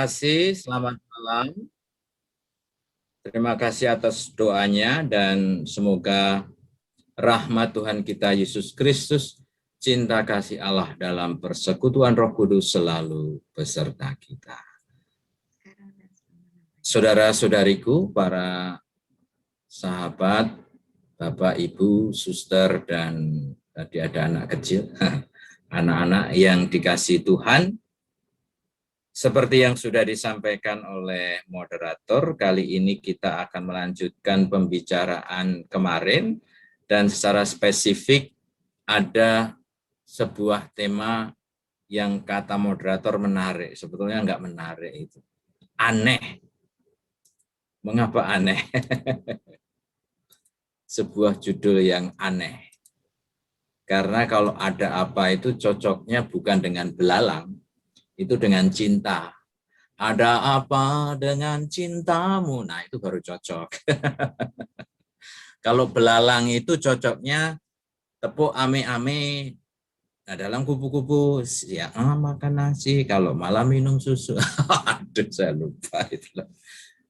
Kasih, selamat malam. Terima kasih atas doanya dan semoga rahmat Tuhan kita Yesus Kristus, cinta kasih Allah dalam persekutuan Roh Kudus selalu beserta kita. Saudara-saudariku, para sahabat, Bapak, Ibu, Suster, dan tadi ada anak kecil, anak-anak yang dikasihi Tuhan. Seperti yang sudah disampaikan oleh moderator, kali ini kita akan melanjutkan pembicaraan kemarin dan secara spesifik ada sebuah tema yang kata moderator menarik. Sebetulnya enggak menarik itu. Aneh. Mengapa aneh? Sebuah judul yang aneh. Karena kalau ada apa itu cocoknya bukan dengan belalang, itu dengan cinta. Ada apa dengan cintamu? Nah, itu baru cocok. Kalau belalang itu cocoknya tepuk ame-ame. Nah, dalam kupu-kupu, siang makan nasi, kalau malam minum susu. Aduh, saya lupa itu.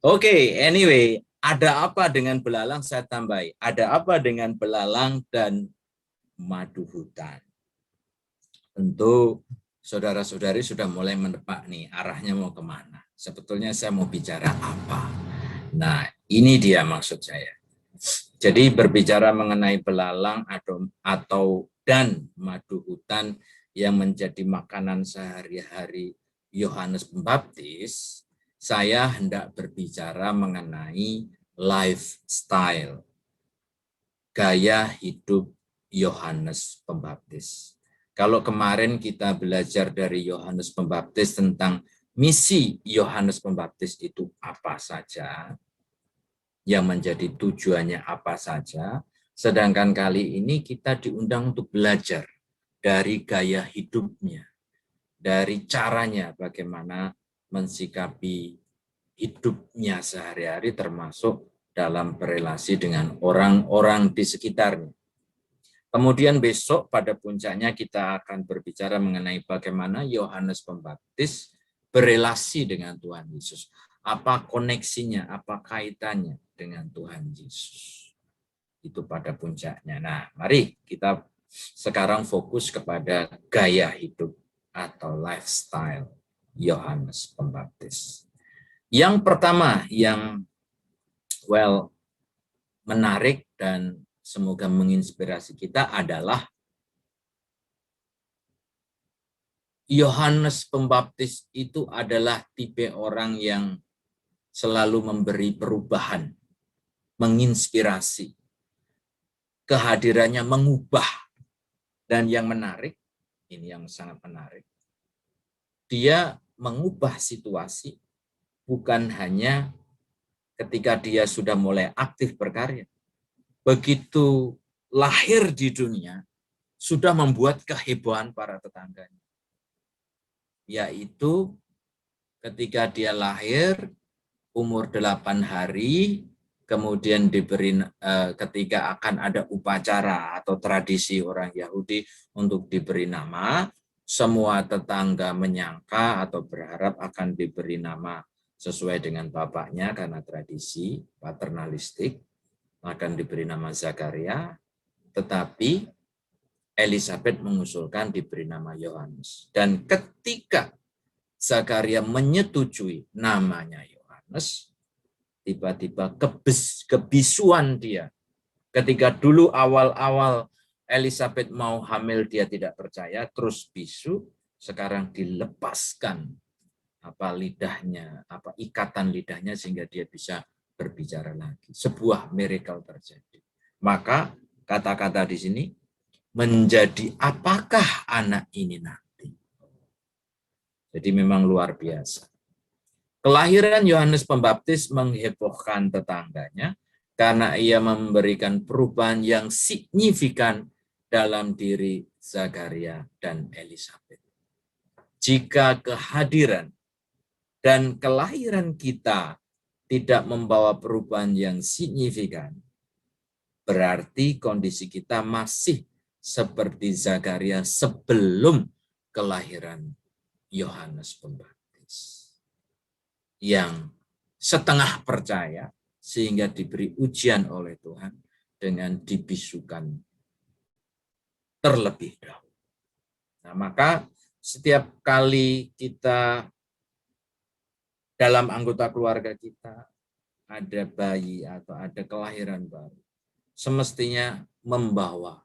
Oke, anyway, ada apa dengan belalang? Saya tambahi. Ada apa dengan belalang dan madu hutan? Tentu saudara-saudari sudah mulai menebak nih arahnya mau kemana. Sebetulnya saya mau bicara apa. Nah, ini dia maksud saya. Jadi berbicara mengenai belalang atau dan madu hutan yang menjadi makanan sehari-hari Yohanes Pembaptis, saya hendak berbicara mengenai lifestyle, gaya hidup Yohanes Pembaptis. Kalau kemarin kita belajar dari Yohanes Pembaptis tentang misi Yohanes Pembaptis itu apa saja, yang menjadi tujuannya apa saja, sedangkan kali ini kita diundang untuk belajar dari gaya hidupnya, dari caranya bagaimana mensikapi hidupnya sehari-hari termasuk dalam berelasi dengan orang-orang di sekitarnya. Kemudian besok pada puncaknya kita akan berbicara mengenai bagaimana Yohanes Pembaptis berelasi dengan Tuhan Yesus. Apa koneksinya, apa kaitannya dengan Tuhan Yesus. Itu pada puncaknya. Nah, mari kita sekarang fokus kepada gaya hidup atau lifestyle Yohanes Pembaptis. Yang pertama yang menarik dan semoga menginspirasi kita adalah Yohanes Pembaptis itu adalah tipe orang yang selalu memberi perubahan, menginspirasi. Kehadirannya mengubah. Dan yang menarik, ini yang sangat menarik, dia mengubah situasi bukan hanya ketika dia sudah mulai aktif berkarya. Begitu lahir di dunia, sudah membuat kehebohan para tetangganya. Yaitu ketika dia lahir, umur 8 hari, kemudian diberi ketika akan ada upacara atau tradisi orang Yahudi untuk diberi nama, semua tetangga menyangka atau berharap akan diberi nama sesuai dengan bapaknya karena tradisi paternalistik, akan diberi nama Zakaria, tetapi Elizabeth mengusulkan diberi nama Yohanes. Dan ketika Zakaria menyetujui namanya Yohanes, tiba-tiba kebisuan dia. Ketika dulu awal-awal Elizabeth mau hamil dia tidak percaya, terus bisu, sekarang dilepaskan lidahnya, ikatan lidahnya sehingga dia bisa berbicara lagi. Sebuah miracle terjadi. Maka kata-kata di sini, menjadi apakah anak ini nanti? Jadi memang luar biasa. Kelahiran Yohanes Pembaptis menghebohkan tetangganya karena ia memberikan perubahan yang signifikan dalam diri Zakaria dan Elizabeth. Jika kehadiran dan kelahiran kita tidak membawa perubahan yang signifikan, berarti kondisi kita masih seperti Zakaria sebelum kelahiran Yohanes Pembaptis. yang setengah percaya sehingga diberi ujian oleh Tuhan dengan dibisukan terlebih dahulu. Nah, maka setiap kali kita dalam anggota keluarga kita ada bayi atau ada kelahiran baru, semestinya membawa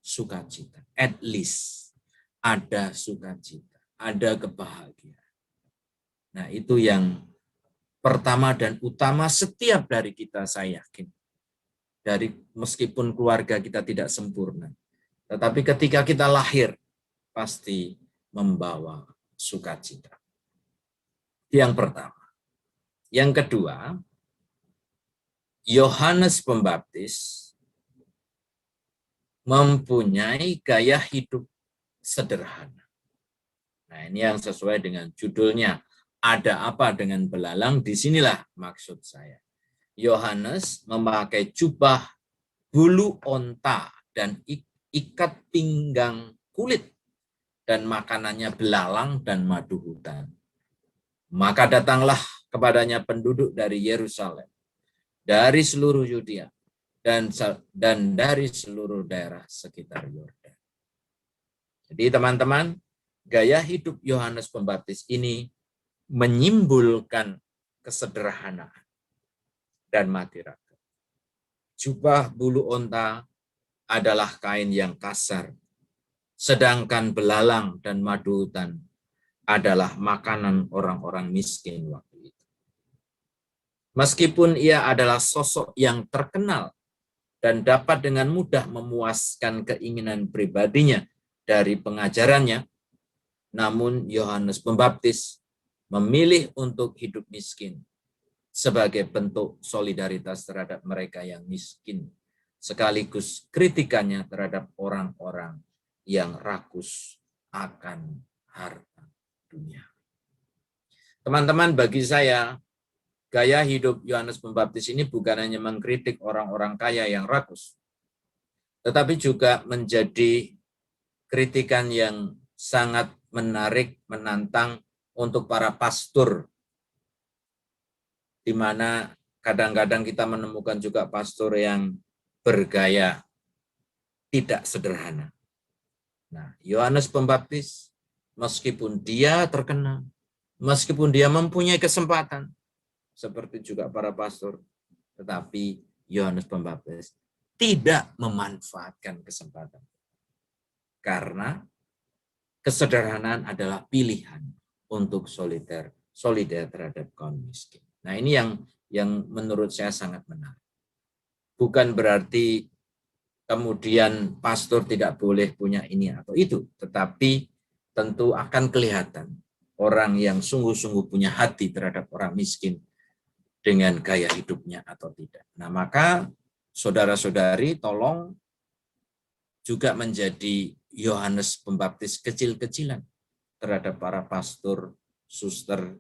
sukacita. At least ada sukacita, ada kebahagiaan. Nah, itu yang pertama dan utama setiap dari kita, saya yakin. Dari meskipun keluarga kita tidak sempurna, tetapi ketika kita lahir pasti membawa sukacita. Yang pertama. Yang kedua, Yohanes Pembaptis mempunyai gaya hidup sederhana. Nah, ini yang sesuai dengan judulnya. Ada apa dengan belalang? Disinilah maksud saya. Yohanes memakai jubah bulu onta dan ikat pinggang kulit, dan makanannya belalang dan madu hutan. Maka datanglah kepadanya penduduk dari Yerusalem, dari seluruh Yudea, dan dari seluruh daerah sekitar Yordan. Jadi teman-teman, gaya hidup Yohanes Pembaptis ini menyimbolkan kesederhanaan dan mati rasa. Jubah bulu onta adalah kain yang kasar, sedangkan belalang dan madu hutan adalah makanan orang-orang miskin waktu itu. Meskipun ia adalah sosok yang terkenal dan dapat dengan mudah memuaskan keinginan pribadinya dari pengajarannya, namun Yohanes Pembaptis memilih untuk hidup miskin sebagai bentuk solidaritas terhadap mereka yang miskin, sekaligus kritikannya terhadap orang-orang yang rakus akan harta dunia. Teman-teman, bagi saya, gaya hidup Yohanes Pembaptis ini bukan hanya mengkritik orang-orang kaya yang rakus, tetapi juga menjadi kritikan yang sangat menarik, menantang untuk para pastor, di mana kadang-kadang kita menemukan juga pastor yang bergaya tidak sederhana. Nah, Yohanes Pembaptis, meskipun dia terkenal, meskipun dia mempunyai kesempatan, seperti juga para pastor, tetapi Yohanes Pembaptis tidak memanfaatkan kesempatan. Karena kesederhanaan adalah pilihan untuk solidar terhadap kaum miskin. Nah, ini yang menurut saya sangat menarik. Bukan berarti kemudian pastor tidak boleh punya ini atau itu, tetapi tentu akan kelihatan orang yang sungguh-sungguh punya hati terhadap orang miskin dengan gaya hidupnya atau tidak. Nah, maka saudara-saudari tolong juga menjadi Yohanes Pembaptis kecil-kecilan terhadap para pastor, suster,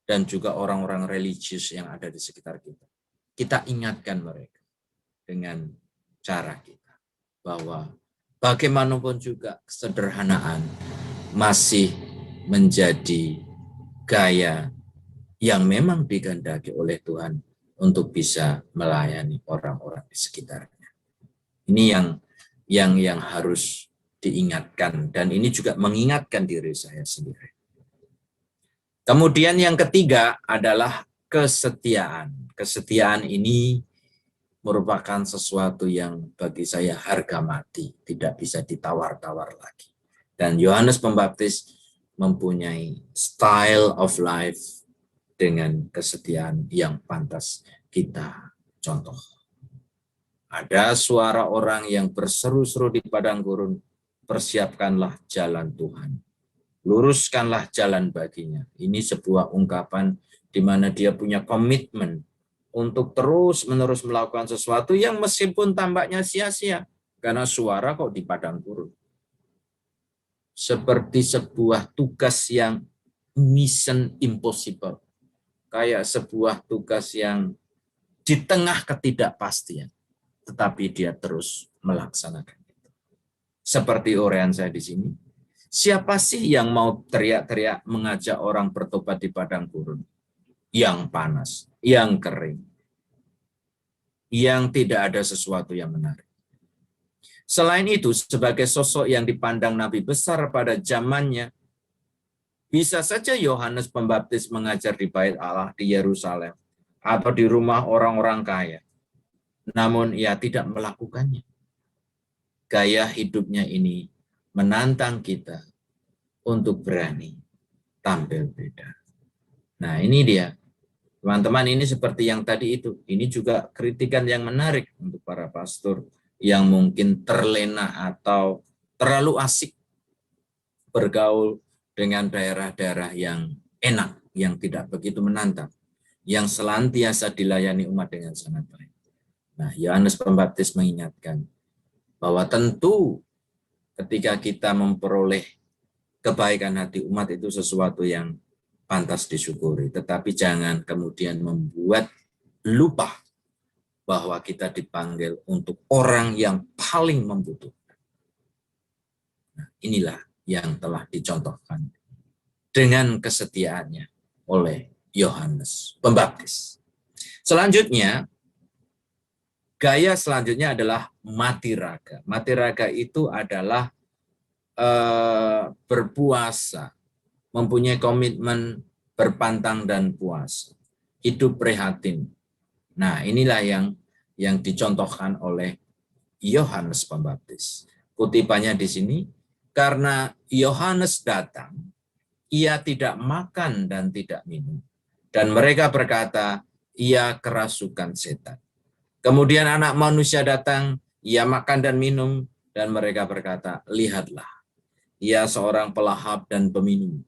dan juga orang-orang religius yang ada di sekitar kita. Kita ingatkan mereka dengan cara kita, bahwa bagaimanapun juga kesederhanaan masih menjadi gaya yang memang dikehendaki oleh Tuhan untuk bisa melayani orang-orang di sekitarnya. Ini yang harus diingatkan, dan ini juga mengingatkan diri saya sendiri. Kemudian yang ketiga adalah kesetiaan. Kesetiaan ini merupakan sesuatu yang bagi saya harga mati, tidak bisa ditawar-tawar lagi. Dan Yohanes Pembaptis mempunyai style of life dengan kesetiaan yang pantas kita contoh. Ada suara orang yang berseru-seru di padang gurun, persiapkanlah jalan Tuhan, luruskanlah jalan baginya. Ini sebuah ungkapan di mana dia punya komitmen untuk terus-menerus melakukan sesuatu yang meskipun tampaknya sia-sia, karena suara kok di padang gurun. Seperti sebuah tugas yang mission impossible. Kayak sebuah tugas yang di tengah ketidakpastian, tetapi dia terus melaksanakan itu. Seperti uraian saya di sini, Siapa sih yang mau teriak-teriak mengajak orang bertobat di padang gurun? Yang panas, yang kering, yang tidak ada sesuatu yang menarik. Selain itu, sebagai sosok yang dipandang nabi besar pada zamannya, bisa saja Yohanes Pembaptis mengajar di Bait Allah di Yerusalem atau di rumah orang-orang kaya. Namun ia tidak melakukannya. Gaya hidupnya ini menantang kita untuk berani tampil beda. Nah, ini dia. Teman-teman, ini seperti yang tadi itu. Ini juga kritikan yang menarik untuk para pastor yang mungkin terlena atau terlalu asik bergaul dengan daerah-daerah yang enak, yang tidak begitu menantang, yang senantiasa dilayani umat dengan sangat baik. Nah, Yohanes Pembaptis mengingatkan bahwa tentu ketika kita memperoleh kebaikan hati umat itu sesuatu yang pantas disyukuri, tetapi jangan kemudian membuat lupa bahwa kita dipanggil untuk orang yang paling membutuhkan. Nah, inilah yang telah dicontohkan dengan kesetiaannya oleh Yohanes Pembaptis. Selanjutnya, gaya selanjutnya adalah mati raga. Mati raga itu adalah berpuasa, mempunyai komitmen berpantang dan puasa, hidup prihatin. Nah, inilah yang dicontohkan oleh Yohanes Pembaptis. Kutipannya di sini, karena Yohanes datang, ia tidak makan dan tidak minum. Dan mereka berkata, ia kerasukan setan. Kemudian anak manusia datang, ia makan dan minum, dan mereka berkata, lihatlah, ia seorang pelahap dan peminum.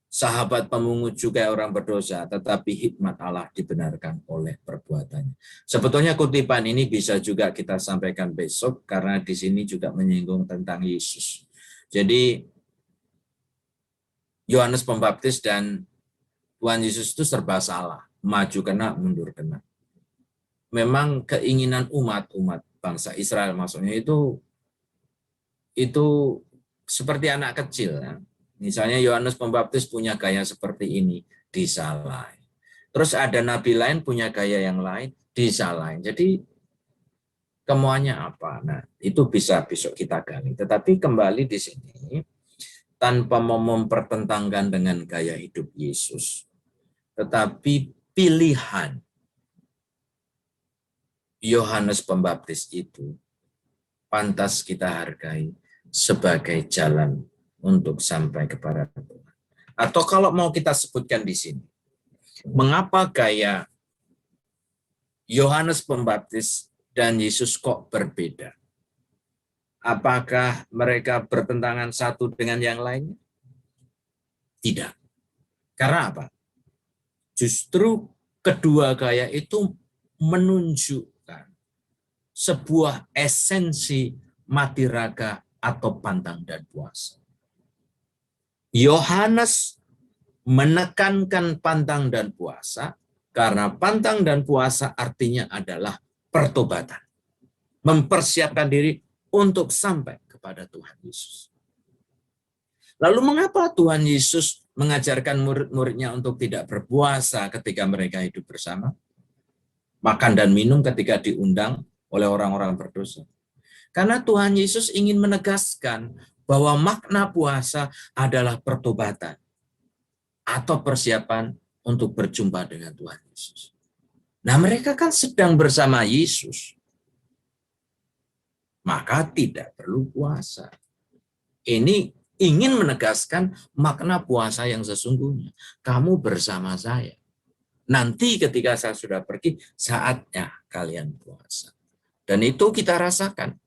Sahabat pemungut juga orang berdosa, tetapi hikmat Allah dibenarkan oleh perbuatannya. Sebetulnya kutipan ini bisa juga kita sampaikan besok, karena di sini juga menyinggung tentang Yesus. Jadi, Yohanes Pembaptis dan Tuhan Yesus itu serba salah, maju kena, mundur kena. Memang keinginan umat bangsa Israel maksudnya itu seperti anak kecil. Ya. Misalnya Yohanes Pembaptis punya gaya seperti ini, disalahin. Terus ada nabi lain punya gaya yang lain, disalahin. Jadi kemauannya apa? Nah, itu bisa besok kita gali. Tetapi kembali di sini, tanpa mau mempertentangkan dengan gaya hidup Yesus, tetapi pilihan Yohanes Pembaptis itu pantas kita hargai sebagai jalan untuk sampai kepada Tuhan. Atau kalau mau kita sebutkan di sini, mengapa gaya Yohanes Pembaptis dan Yesus kok berbeda? Apakah mereka bertentangan satu dengan yang lainnya? Tidak. Karena apa? Justru kedua gaya itu menunjukkan sebuah esensi mati raga atau pantang dan puasa. Yohanes menekankan pantang dan puasa karena pantang dan puasa artinya adalah pertobatan. Mempersiapkan diri untuk sampai kepada Tuhan Yesus. Lalu mengapa Tuhan Yesus mengajarkan murid-muridnya untuk tidak berpuasa ketika mereka hidup bersama? Makan dan minum ketika diundang oleh orang-orang berdosa. Karena Tuhan Yesus ingin menegaskan bahwa makna puasa adalah pertobatan atau persiapan untuk berjumpa dengan Tuhan Yesus. Nah, mereka kan sedang bersama Yesus. Maka tidak perlu puasa. Ini ingin menegaskan makna puasa yang sesungguhnya. Kamu bersama saya. Nanti ketika saya sudah pergi, saatnya kalian puasa. Dan itu kita rasakan,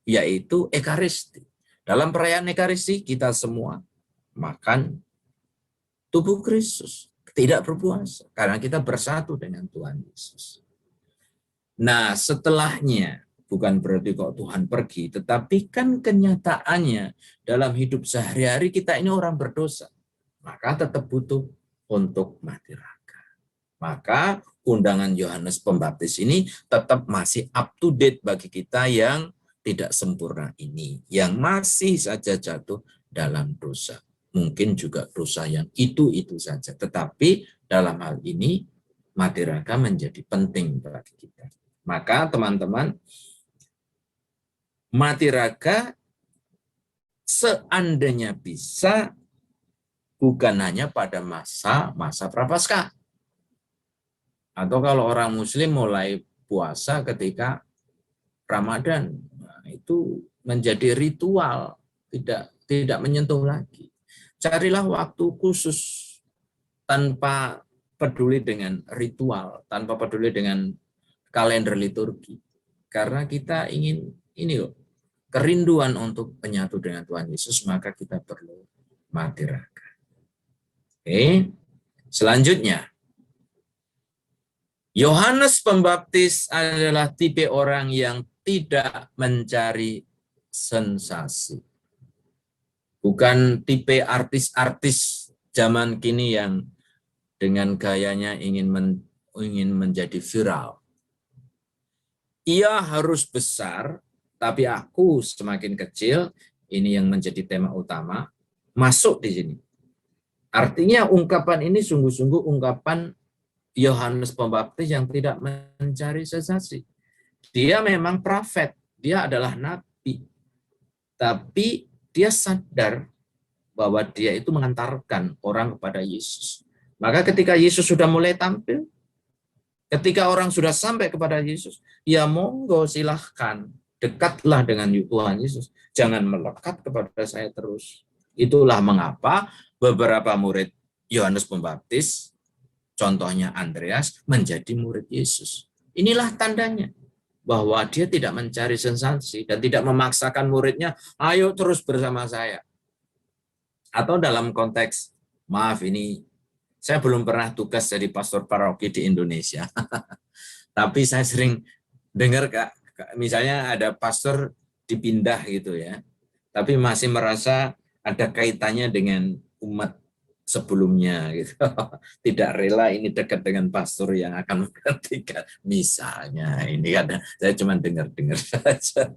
yaitu Ekaristi. Dalam perayaan Ekaristi, kita semua makan tubuh Kristus. Tidak berpuasa, karena kita bersatu dengan Tuhan Yesus. Nah, setelahnya, bukan berarti kok Tuhan pergi, tetapi kan kenyataannya dalam hidup sehari-hari kita ini orang berdosa. Maka tetap butuh untuk mati raga. Maka undangan Yohanes Pembaptis ini tetap masih up to date bagi kita yang tidak sempurna ini. Yang masih saja jatuh dalam dosa. Mungkin juga dosa yang itu-itu saja. Tetapi dalam hal ini mati raga menjadi penting bagi kita. Maka teman-teman, mati raga seandainya bisa bukan hanya pada masa Prapaskah. Atau kalau orang Muslim mulai puasa ketika Ramadan, nah, itu menjadi ritual, tidak menyentuh lagi. Carilah waktu khusus tanpa peduli dengan ritual, tanpa peduli dengan kalender liturgi. Karena kita ingin ini loh, kerinduan untuk menyatu dengan Tuhan Yesus, maka kita perlu mati raga. Oke. Selanjutnya, Yohanes Pembaptis adalah tipe orang yang tidak mencari sensasi. Bukan tipe artis-artis zaman kini yang dengan gayanya ingin menjadi viral. Ia harus besar, tapi aku semakin kecil. Ini yang menjadi tema utama. Masuk di sini. Artinya ungkapan ini sungguh-sungguh ungkapan Yohanes Pembaptis yang tidak mencari sensasi. Dia memang prophet, dia adalah nabi. Tapi dia sadar bahwa dia itu mengantarkan orang kepada Yesus. Maka ketika Yesus sudah mulai tampil, ketika orang sudah sampai kepada Yesus, ya monggo silahkan, dekatlah dengan Tuhan Yesus. Jangan melekat kepada saya terus. Itulah mengapa beberapa murid Yohanes Pembaptis, contohnya Andreas, menjadi murid Yesus. Inilah tandanya bahwa dia tidak mencari sensasi dan tidak memaksakan muridnya, ayo terus bersama saya. Atau dalam konteks, maaf ini, saya belum pernah tugas jadi pastor paroki di Indonesia. Tapi saya sering dengar, misalnya ada pastor dipindah gitu ya, tapi masih merasa ada kaitannya dengan umat sebelumnya gitu. Tidak rela ini dekat dengan pastor yang akan menggantikan. Misalnya ini kan saya cuma dengar-dengar saja.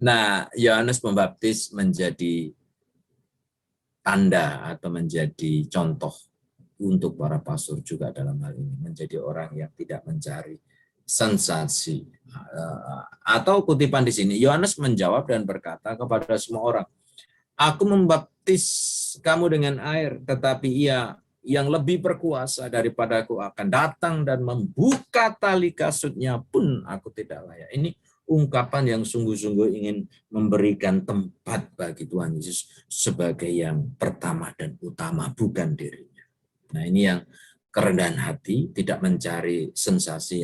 Nah, Yohanes Pembaptis menjadi tanda atau menjadi contoh untuk para pastor juga dalam hal ini, menjadi orang yang tidak mencari sensasi. Atau kutipan di sini, Yohanes menjawab dan berkata kepada semua orang, aku membaptis kamu dengan air, tetapi ia yang lebih berkuasa daripadaku akan datang dan membuka tali kasutnya pun aku tidak layak. Ini ungkapan yang sungguh-sungguh ingin memberikan tempat bagi Tuhan Yesus sebagai yang pertama dan utama, bukan dirinya. Nah, ini yang kerendahan hati, tidak mencari sensasi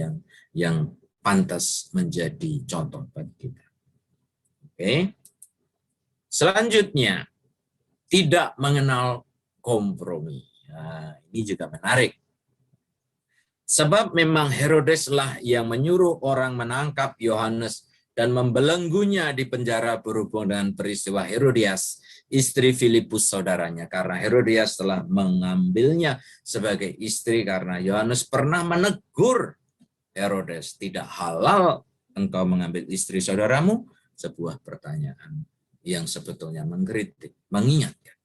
yang pantas menjadi contoh bagi kita. Oke. Selanjutnya, tidak mengenal kompromi. Nah, ini juga menarik. Sebab memang Herodeslah yang menyuruh orang menangkap Yohanes dan membelenggunya di penjara berhubung dengan peristiwa Herodias, istri Filipus saudaranya. Karena Herodias telah mengambilnya sebagai istri karena Yohanes pernah menegur Herodes, tidak halal engkau mengambil istri saudaramu, sebuah pertanyaan yang sebetulnya mengkritik, mengingatkan.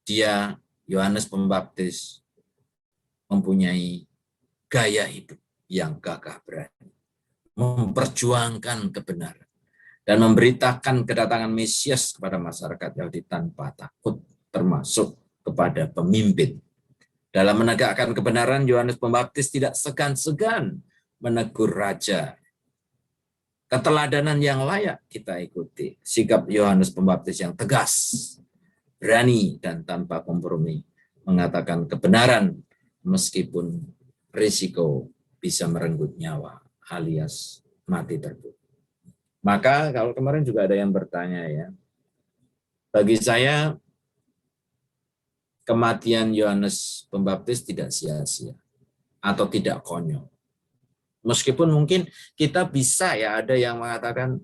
Dia, Yohanes Pembaptis, mempunyai gaya hidup yang gagah berani, memperjuangkan kebenaran, dan memberitakan kedatangan Mesias kepada masyarakat Yahudi tanpa takut, termasuk kepada pemimpin. Dalam menegakkan kebenaran, Yohanes Pembaptis tidak segan-segan menegur raja. Keteladanan yang layak kita ikuti. Sikap Yohanes Pembaptis yang tegas, berani, dan tanpa kompromi mengatakan kebenaran meskipun risiko bisa merenggut nyawa alias mati terbunuh. Maka kalau kemarin juga ada yang bertanya ya, bagi saya kematian Yohanes Pembaptis tidak sia-sia atau tidak konyol. Meskipun mungkin kita bisa ya, ada yang mengatakan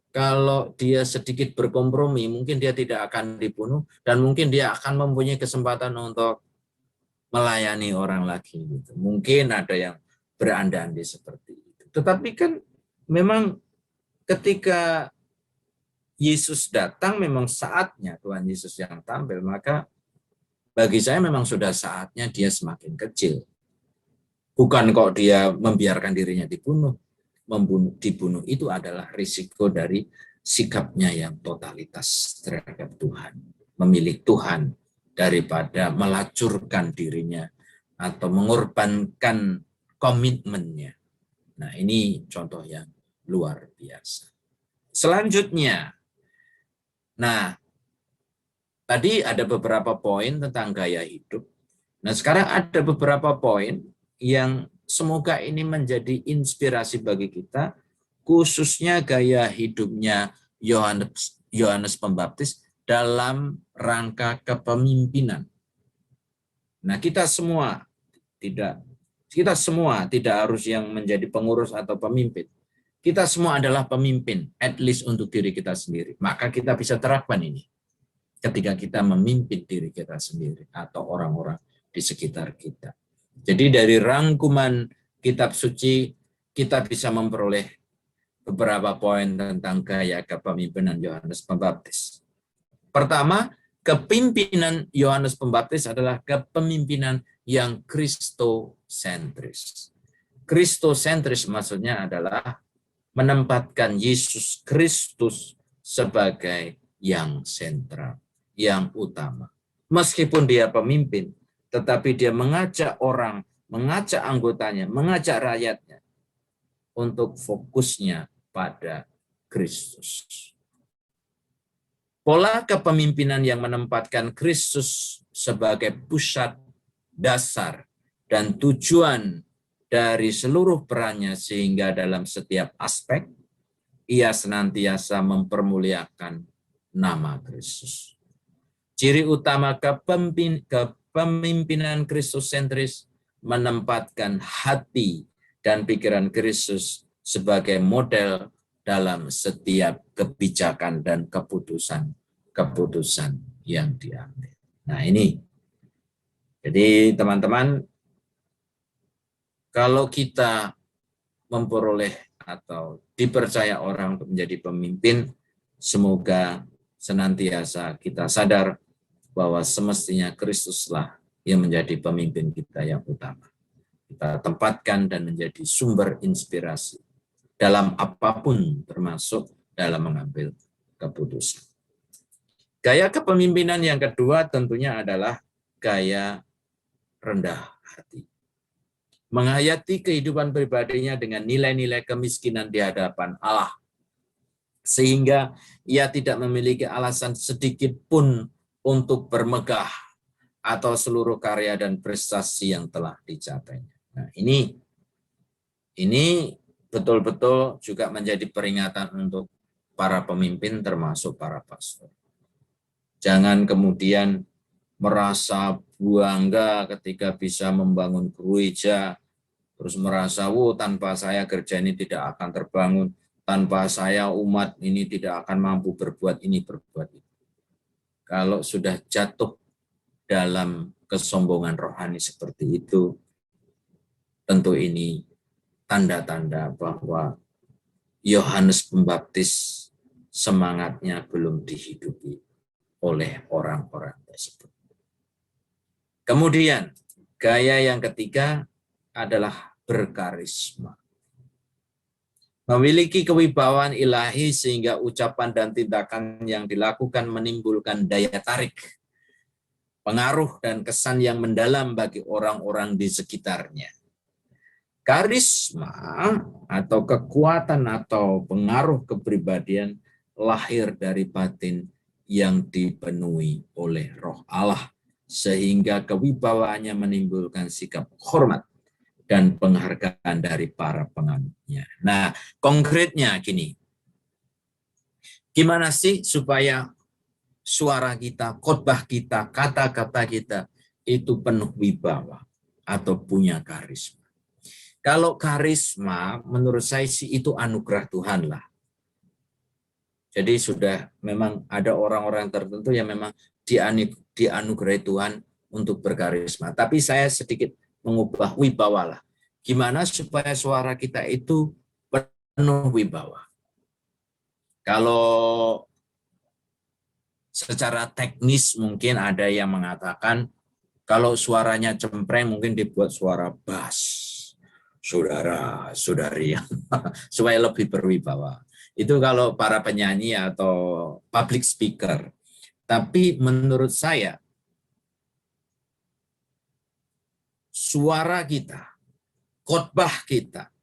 kalau dia sedikit berkompromi, mungkin dia tidak akan dibunuh dan mungkin dia akan mempunyai kesempatan untuk melayani orang lagi. Gitu. Mungkin ada yang berandai-andai seperti itu. Tetapi kan memang ketika Yesus datang memang saatnya Tuhan Yesus yang tampil, maka bagi saya memang sudah saatnya dia semakin kecil. Bukan kok dia membiarkan dirinya dibunuh. Dibunuh itu adalah risiko dari sikapnya yang totalitas terhadap Tuhan. Memilih Tuhan daripada melacurkan dirinya atau mengorbankan komitmennya. Nah, ini contoh yang luar biasa. Selanjutnya, nah, tadi ada beberapa poin tentang gaya hidup. Nah, sekarang ada beberapa poin yang semoga ini menjadi inspirasi bagi kita, khususnya gaya hidupnya Yohanes Pembaptis dalam rangka kepemimpinan. Nah, kita semua tidak harus yang menjadi pengurus atau pemimpin. Kita semua adalah pemimpin, at least untuk diri kita sendiri. Maka kita bisa terapkan ini ketika kita memimpin diri kita sendiri atau orang-orang di sekitar kita. Jadi dari rangkuman kitab suci, kita bisa memperoleh beberapa poin tentang gaya kepemimpinan Yohanes Pembaptis. Pertama, kepimpinan Yohanes Pembaptis adalah kepemimpinan yang kristosentris. Kristosentris maksudnya adalah menempatkan Yesus Kristus sebagai yang sentral, yang utama. Meskipun dia pemimpin, tetapi dia mengajak orang, mengajak anggotanya, mengajak rakyatnya untuk fokusnya pada Kristus. Pola kepemimpinan yang menempatkan Kristus sebagai pusat dasar dan tujuan dari seluruh perannya sehingga dalam setiap aspek ia senantiasa mempermuliakan nama Kristus. Ciri utama kepemimpinan Kristus sentris menempatkan hati dan pikiran Kristus sebagai model dalam setiap kebijakan dan keputusan yang diambil. Nah, ini. Jadi teman-teman, kalau kita memperoleh atau dipercaya orang untuk menjadi pemimpin, semoga senantiasa kita sadar bahwa semestinya Kristuslah yang menjadi pemimpin kita yang utama. Kita tempatkan dan menjadi sumber inspirasi dalam apapun, termasuk dalam mengambil keputusan. Gaya kepemimpinan yang kedua tentunya adalah gaya rendah hati. Menghayati kehidupan pribadinya dengan nilai-nilai kemiskinan di hadapan Allah, sehingga ia tidak memiliki alasan sedikit pun untuk bermegah atau seluruh karya dan prestasi yang telah dicapainya. Nah, ini betul-betul juga menjadi peringatan untuk para pemimpin termasuk para pastor. Jangan kemudian merasa bangga ketika bisa membangun gereja, terus merasa, tanpa saya gereja ini tidak akan terbangun, tanpa saya umat ini tidak akan mampu berbuat ini, berbuat itu. Kalau sudah jatuh dalam kesombongan rohani seperti itu, tentu ini tanda-tanda bahwa Yohanes Pembaptis semangatnya belum dihidupi oleh orang-orang tersebut. Kemudian, gaya yang ketiga adalah berkarisma. Memiliki kewibawaan ilahi sehingga ucapan dan tindakan yang dilakukan menimbulkan daya tarik, pengaruh dan kesan yang mendalam bagi orang-orang di sekitarnya. Karisma atau kekuatan atau pengaruh kepribadian lahir dari batin yang dipenuhi oleh Roh Allah, sehingga kewibawaannya menimbulkan sikap hormat dan penghargaan dari para penganutnya. Nah, konkretnya gini, gimana sih supaya suara kita, khotbah kita, kata-kata kita itu penuh wibawa atau punya karisma? Kalau karisma, menurut saya sih itu anugerah Tuhan lah. Jadi sudah memang ada orang-orang tertentu yang memang dianugerahi Tuhan untuk berkarisma. Tapi saya sedikit mengubah wibawa lah. Gimana supaya suara kita itu penuh wibawa? Kalau Secara teknis mungkin ada yang mengatakan kalau suaranya cempreng mungkin dibuat suara bass. Saudara-saudari supaya lebih berwibawa. Itu kalau para penyanyi atau public speaker. Tapi menurut saya suara kita, khotbah kita,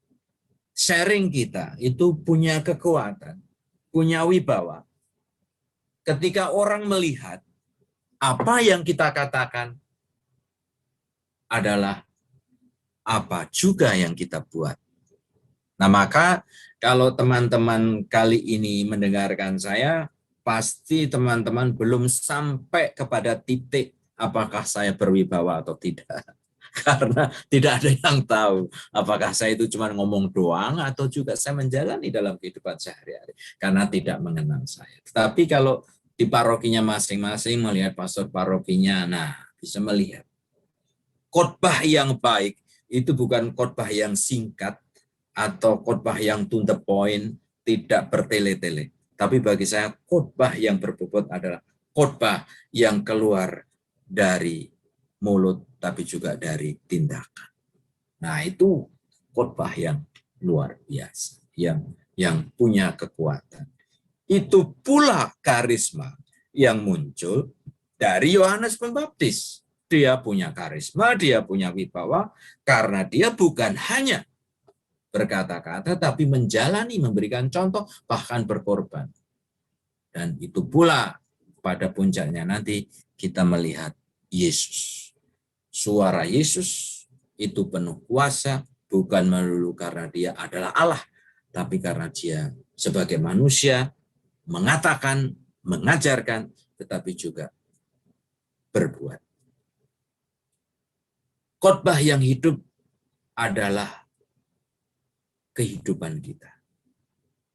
sharing kita itu punya kekuatan, punya wibawa. Ketika orang melihat apa yang kita katakan adalah apa juga yang kita buat. Nah, maka kalau teman-teman kali ini mendengarkan saya, pasti teman-teman belum sampai kepada titik apakah saya berwibawa atau tidak. Karena tidak ada yang tahu apakah saya itu cuma ngomong doang atau juga saya menjalani dalam kehidupan sehari-hari. Karena tidak mengenal saya. Tetapi kalau di parokinya masing-masing melihat pastor parokinya, nah bisa melihat khotbah yang baik itu bukan khotbah yang singkat atau khotbah yang to the point, tidak bertele-tele. Tapi bagi saya khotbah yang berbobot adalah khotbah yang keluar dari mulut tapi juga dari tindakan. Nah, itu khotbah yang luar biasa, yang punya kekuatan. Itu pula karisma yang muncul dari Yohanes Pembaptis. Dia punya karisma, dia punya wibawa, karena dia bukan hanya berkata-kata, tapi menjalani, memberikan contoh, bahkan berkorban. Dan itu pula pada puncaknya nanti kita melihat Yesus. Suara Yesus itu penuh kuasa, bukan melulu karena dia adalah Allah, tapi karena dia sebagai manusia mengatakan, mengajarkan, tetapi juga berbuat. Khotbah yang hidup adalah kehidupan kita.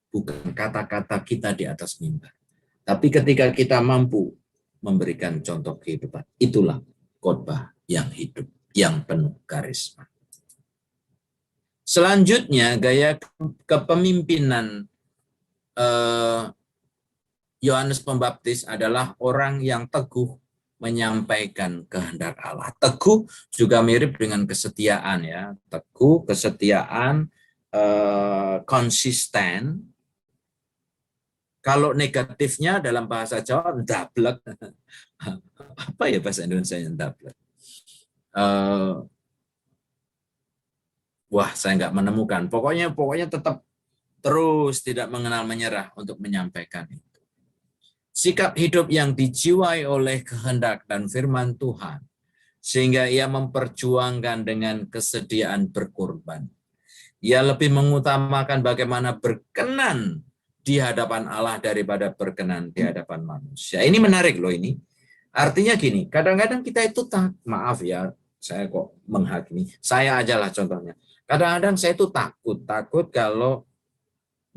Bukan kata-kata kita di atas mimbar. Tapi ketika kita mampu memberikan contoh kehidupan, itulah khotbah yang hidup, yang penuh karisma. Selanjutnya, gaya kepemimpinan Yohanes Pembaptis adalah orang yang teguh menyampaikan kehendak Allah. Teguh juga mirip dengan kesetiaan ya. Teguh, kesetiaan, konsisten. Kalau negatifnya dalam bahasa Jawa ndablek. Apa ya bahasa Indonesia yang ndablek? Wah, saya nggak menemukan. Pokoknya tetap terus tidak mengenal menyerah untuk menyampaikan itu. Sikap hidup yang dijiwai oleh kehendak dan firman Tuhan, sehingga ia memperjuangkan dengan kesediaan berkorban. Ia lebih mengutamakan bagaimana berkenan di hadapan Allah daripada berkenan di hadapan manusia. Ini menarik loh ini. Artinya gini, kadang-kadang kita itu maaf ya, saya kok menghakimi. Saya ajalah contohnya. Kadang-kadang saya itu takut kalau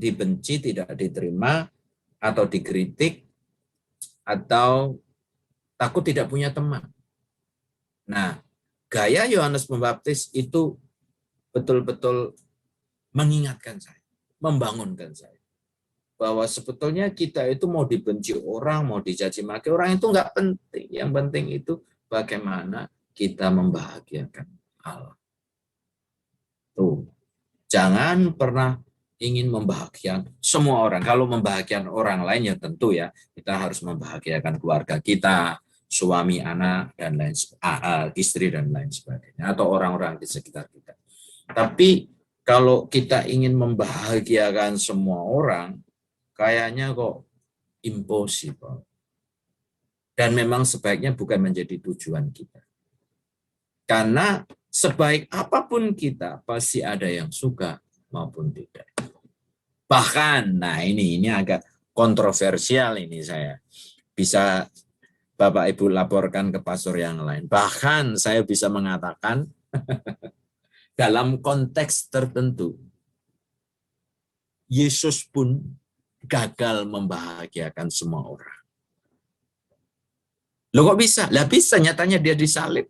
dibenci, tidak diterima, atau dikritik, atau takut tidak punya teman. Nah, gaya Yohanes Pembaptis itu betul-betul mengingatkan saya, membangunkan saya. Bahwa sebetulnya kita itu mau dibenci orang, mau dicaci maki orang itu nggak penting. Yang penting itu bagaimana kita membahagiakan Allah. Tuh, jangan pernah ingin membahagiakan semua orang. Kalau membahagiakan orang lain ya tentu ya kita harus membahagiakan keluarga kita, suami, anak dan lain istri dan lain sebagainya atau orang-orang di sekitar kita. Tapi kalau kita ingin membahagiakan semua orang, kayaknya kok impossible. Dan memang sebaiknya bukan menjadi tujuan kita. Karena sebaik apapun kita pasti ada yang suka maupun tidak. Bahkan, nah ini agak kontroversial ini saya. Bisa Bapak Ibu laporkan ke pastor yang lain. Bahkan saya bisa mengatakan dalam konteks tertentu, Yesus pun gagal membahagiakan semua orang. Loh kok bisa? Lah bisa, nyatanya dia disalib.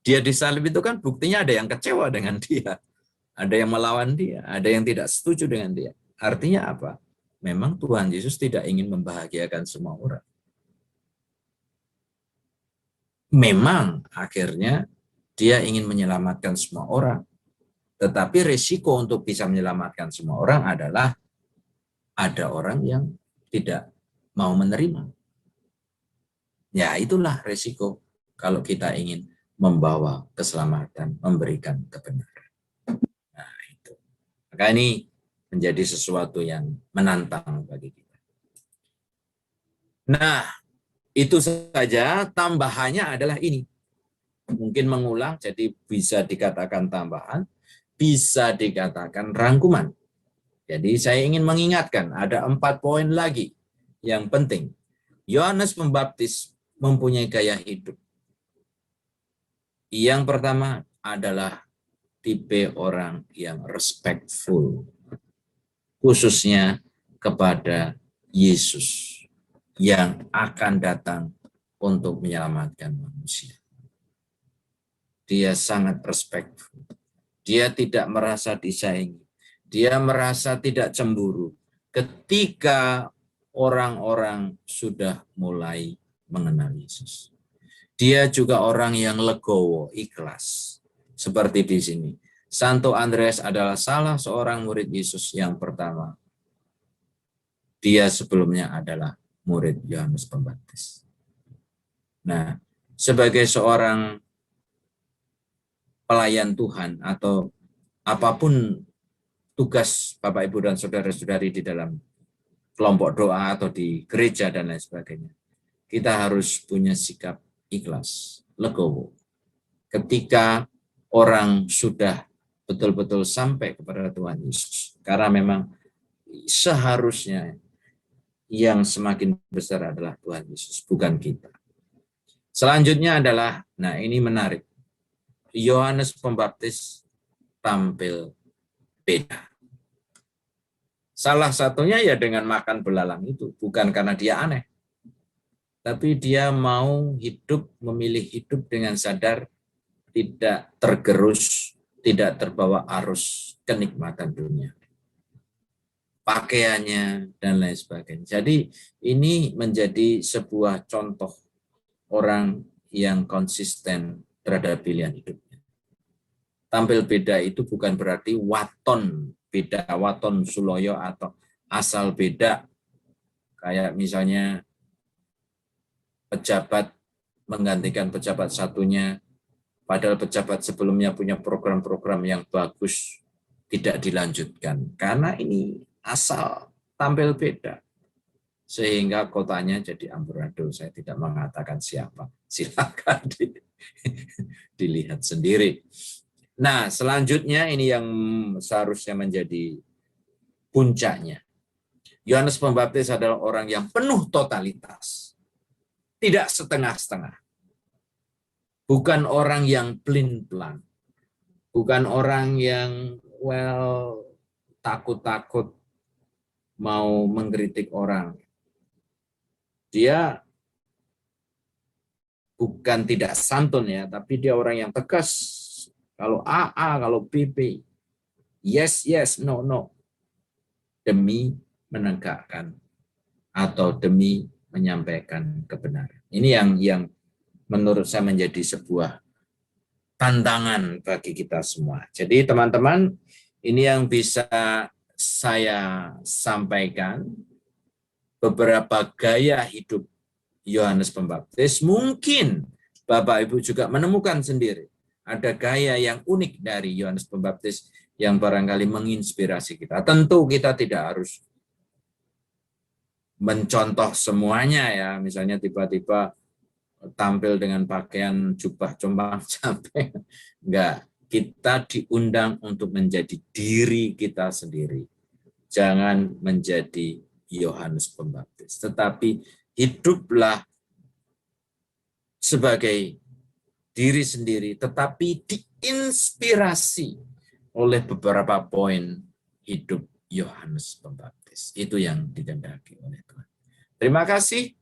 Dia disalib itu kan buktinya ada yang kecewa dengan dia. Ada yang melawan dia, ada yang tidak setuju dengan dia. Artinya apa? Memang Tuhan Yesus tidak ingin membahagiakan semua orang. memang akhirnya dia ingin menyelamatkan semua orang. Tetapi risiko untuk bisa menyelamatkan semua orang adalah ada orang yang tidak mau menerima. Ya, itulah risiko kalau kita ingin membawa keselamatan, memberikan kebenaran. Nah, itu. Maka ini menjadi sesuatu yang menantang bagi kita. Nah, itu saja. Tambahannya adalah ini. Mungkin mengulang, jadi bisa dikatakan tambahan, bisa dikatakan rangkuman. Jadi saya ingin mengingatkan, ada 4 poin lagi yang penting. Yohanes Pembaptis mempunyai gaya hidup. Yang pertama adalah tipe orang yang respectful, khususnya kepada Yesus yang akan datang untuk menyelamatkan manusia. Dia sangat respectful. Dia tidak merasa disaingi. Dia merasa tidak cemburu ketika orang-orang sudah mulai mengenal Yesus. Dia juga orang yang legowo, ikhlas. Seperti di sini. Santo Andreas adalah salah seorang murid Yesus yang pertama. Dia sebelumnya adalah murid Yohanes Pembaptis. Nah, sebagai seorang pelayan Tuhan atau apapun tugas Bapak, Ibu, dan saudara-saudari di dalam kelompok doa atau di gereja dan lain sebagainya, kita harus punya sikap ikhlas, legowo. Ketika orang sudah betul-betul sampai kepada Tuhan Yesus. Karena memang seharusnya yang semakin besar adalah Tuhan Yesus, bukan kita. Selanjutnya adalah, nah ini menarik, Yohanes Pembaptis tampil beda. Salah satunya ya dengan makan belalang itu, bukan karena dia aneh. Tapi dia mau hidup, memilih hidup dengan sadar, tidak tergerus, tidak terbawa arus kenikmatan dunia. Pakaiannya, dan lain sebagainya. Jadi ini menjadi sebuah contoh orang yang konsisten terhadap pilihan hidupnya. Tampil beda itu bukan berarti waton beda, waton suloyo atau asal beda. Kayak misalnya pejabat menggantikan pejabat satunya, padahal pejabat sebelumnya punya program-program yang bagus, tidak dilanjutkan. Karena ini asal tampil beda. Sehingga kotanya jadi amburadul. Saya tidak mengatakan siapa. Silakan dilihat sendiri. Nah, selanjutnya ini yang seharusnya menjadi puncaknya. Yohanes Pembaptis adalah orang yang penuh totalitas. Tidak setengah-setengah. Bukan orang yang pelin-pelan. Bukan orang yang takut-takut mau mengkritik orang. Dia bukan tidak santun ya, tapi dia orang yang tegas. Kalau A, kalau B, B. Yes, yes, no, no. Demi menegakkan atau demi menyampaikan kebenaran. Ini yang menurut saya menjadi sebuah tantangan bagi kita semua. Jadi teman-teman, ini yang bisa saya sampaikan, beberapa gaya hidup Yohanes Pembaptis. Mungkin Bapak Ibu juga menemukan sendiri ada gaya yang unik dari Yohanes Pembaptis yang barangkali menginspirasi kita. Tentu kita tidak harus mencontoh semuanya ya, misalnya tiba-tiba tampil dengan pakaian jubah compang-camping. Enggak, kita diundang untuk menjadi diri kita sendiri. Jangan menjadi Yohanes Pembaptis, tetapi hiduplah sebagai diri sendiri, tetapi diinspirasi oleh beberapa poin hidup Yohanes Pembaptis. Itu yang dikehendaki oleh Tuhan. Terima kasih.